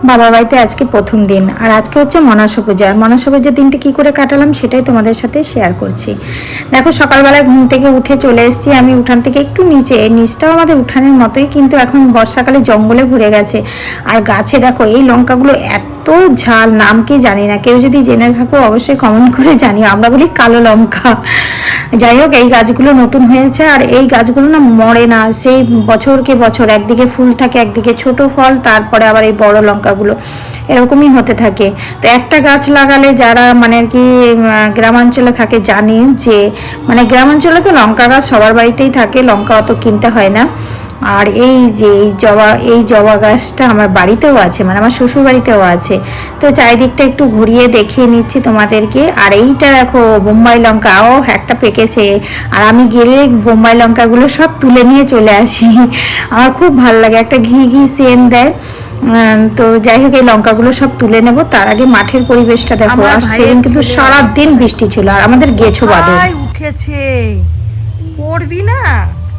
বাবার বাড়িতে আজকে প্রথম দিন, আর আজকে হচ্ছে মনসা পূজা। আর মনসা পূজার দিনটা কী করে কাটালাম সেটাই তোমাদের সাথে শেয়ার করছি। দেখো সকালবেলায় ঘুম থেকে উঠে চলে এসেছি আমি উঠান থেকে একটু নিচটাও আমাদের উঠানের মতোই, কিন্তু এখন বর্ষাকালে জঙ্গলে ভরে গেছে। আর গাছে দেখো এই লঙ্কাগুলো এত ঝাল, নাম কি জানি না, কেউ যদি জেনে থাকো অবশ্যই কমেন্ট করে জানিও। আমরা বলি কালো লঙ্কা। যাই হোক, এই গাছগুলো নতুন হয়েছে আর এই গাছগুলো না মরে না, সেই বছরকে বছর একদিকে ফুল থাকে একদিকে ছোট ফল, তারপরে আবার এই বড় লঙ্কাগুলো এরকমই হতে থাকে। তো একটা গাছ লাগালে যারা মানে আর কি গ্রামাঞ্চলে থাকে জানে যে মানে গ্রামাঞ্চলে তো লঙ্কা গাছ সবার বাড়িতেই থাকে, লঙ্কা অত কিনতে হয় না। আর এই যে এই জবা গাছটা আমার বাড়িতেও আছে, মানে আমার শ্বশুর বাড়িতেও আছে। তো চারিদিকটা একটু ঘুরিয়ে দেখিয়ে নিচ্ছি তোমাদেরকে। আর এইটা দেখো বোম্বাই লঙ্কা, ও একটা পেকেছে। আর আমি গেলে বোম্বাই লঙ্কাগুলো সব তুলে নিয়ে চলে আসি, আমার খুব ভালো লাগে, একটা ঘি ঘি সেন্ট দেয়। তো যাই হোক এই লঙ্কাগুলো সব তুলে নেব, তার আগে মাঠের পরিবেশটা দেখো। আর সেদিন কিন্তু সারাদিন বৃষ্টি ছিল আর আমাদের গেছো বাদল উঠেছে, পড়বি না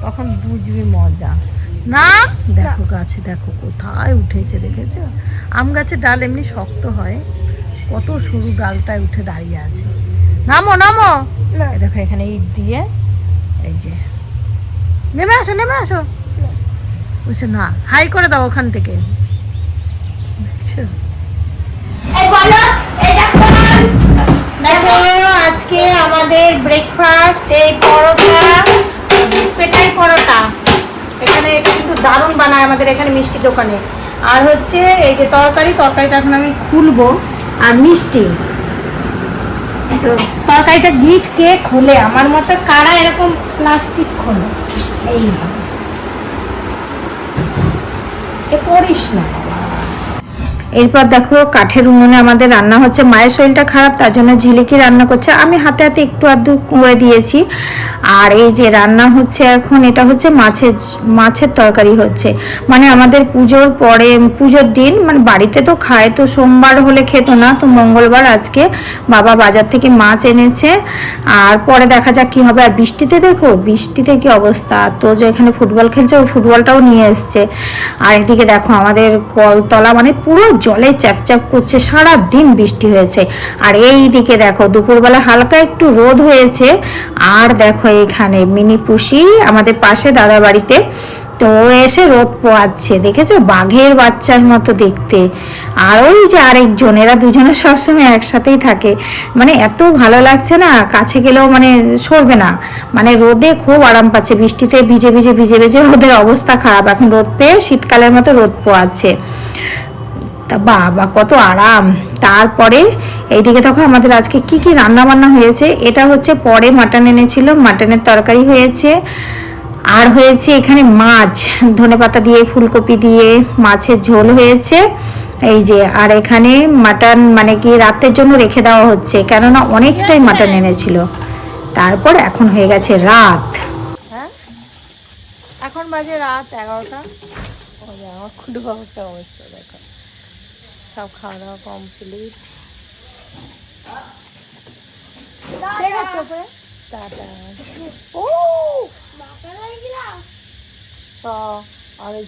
তখন বুঝবি মজা। না দেখো গাছে দেখো কোথায় উঠেছে, দেখেছো? আম গাছের ডাল এমনি শক্ত হয়, কত সরু ডালটায় উঠে দাঁড়িয়ে আছে। নামো নামো, দেখো এখানে ইট দিয়ে, এই যে নেমে আসো নেমে আসো। বুঝছো না, হাই করে দাও ওখান থেকে, দেখছো? দেখো আজকে আমাদের ব্রেকফাস্ট এই পরোটা, পেটাই পরোটা। এখানে এটা কিন্তু দারুণ বানায় আমাদের এখানে মিষ্টি দোকানে। আর হচ্ছে এই যে তরকারিটা এখন আমি খুলবো, আর মিষ্টি। তো তরকারিটা গিট কে খোলে, আমার মতো কারা এরকম প্লাস্টিক খোলে, এইভাবে করিস না। এরপর দেখো কাঠের উনুনে আমাদের রান্না হচ্ছে। মায়ের শরীরটা খারাপ, তার জন্য ঝিলিকি রান্না করছে, আমি হাতে হাতে একটু আধটু করে দিয়েছি। আর এই যে রান্না হচ্ছে এখন, এটা হচ্ছে মাছের তরকারি হচ্ছে। মানে আমাদের পুজোর দিন মানে বাড়িতে তো খায়, তো সোমবার হলে খেত না, তো মঙ্গলবার আজকে বাবা বাজার থেকে মাছ এনেছে। আর পরে দেখা যাক কি হবে। আর বৃষ্টিতে কি অবস্থা, তো যে এখানে ফুটবল খেলছে ও ফুটবলটাও নিয়ে এসছে। আর এদিকে দেখো আমাদের কলতলা মানে পুরো জলে চ্যাপচ্যাপ করছে, সারা দিন বৃষ্টি হয়েছে। আর এই দিকে দেখো দুপুরবেলা হালকা একটু রোদ হয়েছে। আর দেখো এখানে মিনি পুষি আমাদের পাশে দাদা বাড়িতে, তো এসে রোদ পোয়াচ্ছে, দেখেছো? বাঘের বাচ্চার মতো দেখতে। আর ওই যে আরেকজন, এরা দুজনে সবসময় একসাথেই থাকে, মানে এত ভালো লাগছে না, কাছে গেলেও মানে সরবে না। মানে রোদে খুব আরাম পাচ্ছে, বৃষ্টিতে ভিজে ওদের অবস্থা খারাপ। এখন রোদ পেয়ে শীতকালের মতো রোদ পোয়াচ্ছে, তা বাবা কত আরাম। তারপরে এইদিকে দেখো আমাদের আজকে কি কি রান্না বান্না হয়েছে। এটা হচ্ছে পরে মাটন এনেছিল, মাটনের তরকারি হয়েছে। আর হয়েছে এখানে মাছ, ধনেপাতা দিয়ে ফুলকপি দিয়ে মাছের ঝোল হয়েছে এই যে। আর এখানে মাটন মানে কি রাতের জন্য রেখে দেওয়া হচ্ছে, কেননা অনেকটাই মাটন এনেছিল। তারপর এখন হয়ে গেছে রাত, হ্যাঁ এখন বাজে রাত 11টা। আমার খুব একটা অবস্থা দেখো, সব খাওয়া দাওয়া কমপ্লিট। ও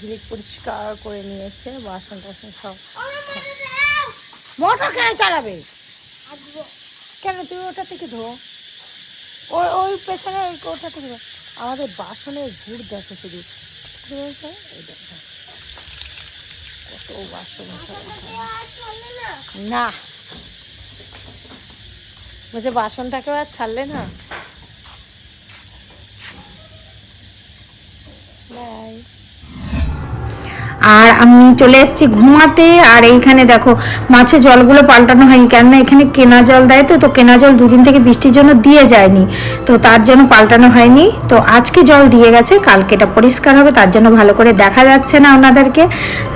ঝিলিক পরিষ্কার করে নিয়েছে, বাসন টাসন সব। মোটর কেন চালাবে, কেন তুই ওটা থেকে ধো, ওই পেছনে ওটা থেকে ধো। আমাদের বাসনের ভুর দেখো শুধু, এই দেখো কত বাসন না, বলছে বাসনটাকেও আর ছাড়লে না। বাই। আর আমি চলে এসেছি ঘুমাতে। আর এইখানে দেখো মাছের জলগুলো পাল্টানো হয়নি, কেননা এখানে কেনা জল দেয়, তো কেনা জল দুদিন থেকে বৃষ্টির জন্য দিয়ে যায়নি, তো তার জন্য পাল্টানো হয়নি। তো আজকে জল দিয়ে গেছে, কালকে এটা পরিষ্কার হবে, তার জন্য ভালো করে দেখা যাচ্ছে না ওনাদেরকে।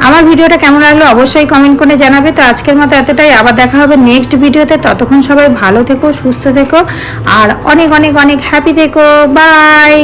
আমার ভিডিওটা কেমন লাগলো অবশ্যই কমেন্ট করে জানাবে। তো আজকের মতো এতটাই, আবার দেখা হবে নেক্সট ভিডিওতে। ততক্ষণ সবাই ভালো থেকো, সুস্থ থেকো, আর অনেক অনেক অনেক হ্যাপি থেকো। বাই।